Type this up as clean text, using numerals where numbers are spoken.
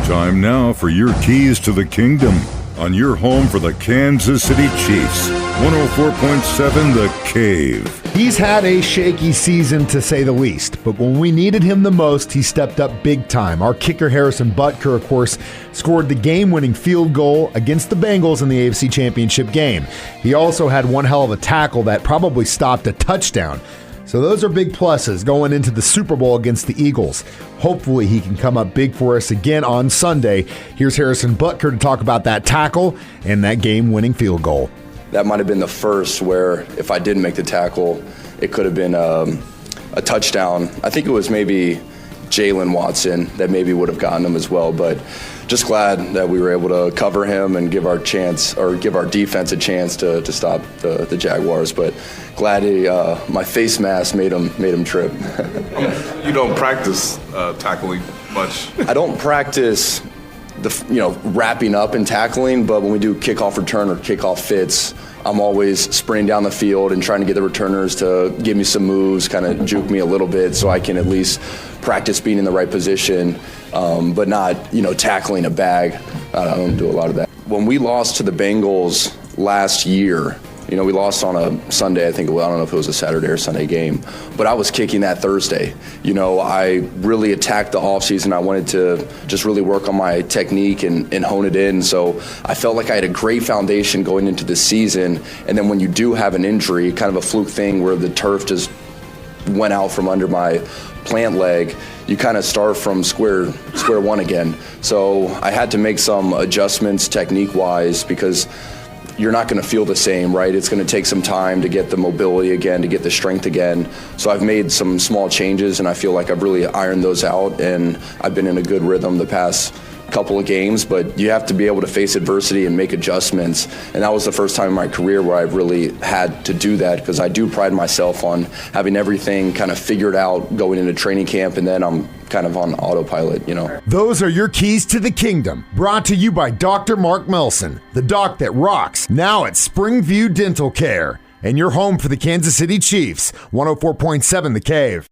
Time now for your keys to the kingdom on your home for the Kansas City Chiefs. 104.7 The Cave. He's had a shaky season, to say the least, but when we needed him the most, he stepped up big time. Our kicker, Harrison Butker, of course, scored the game-winning field goal against the Bengals in the AFC Championship game. He also had one hell of a tackle that probably stopped a touchdown. So those are big pluses going into the Super Bowl against the Eagles. Hopefully he can come up big for us again on Sunday. Here's Harrison Butker to talk about that tackle and that game-winning field goal. That might have been the first where if I didn't make the tackle, it could have been a touchdown. I think it was maybe Jalen Watson that maybe would have gotten him as well, but just glad that we were able to cover him and give our defense a chance to stop the Jaguars. But glad my face mask made him trip. You don't practice tackling much. I don't practice wrapping up and tackling, but when we do kickoff return or kickoff fits, I'm always sprinting down the field and trying to get the returners to give me some moves, kind of juke me a little bit so I can at least practice being in the right position, but not, tackling a bag. I don't do a lot of that. When we lost to the Bengals last year, we lost on a Sunday, I don't know if it was a Saturday or Sunday game, but I was kicking that Thursday. I really attacked the offseason. I wanted to just really work on my technique and hone it in. So I felt like I had a great foundation going into the season. And then when you do have an injury, kind of a fluke thing where the turf just went out from under my plant leg, you kind of start from square one again. So I had to make some adjustments technique-wise because you're not going to feel the same, right? It's going to take some time to get the mobility again, to get the strength again. So I've made some small changes, and I feel like I've really ironed those out, and I've been in a good rhythm the past couple of games. But you have to be able to face adversity and make adjustments, and that was the first time in my career where I really had to do that, because I do pride myself on having everything kind of figured out going into training camp, and then I'm kind of on autopilot, Those are your keys to the kingdom, brought to you by Dr. Mark Melson, the doc that rocks, now at Springview Dental Care, and your home for the Kansas City Chiefs. 104.7 The Cave.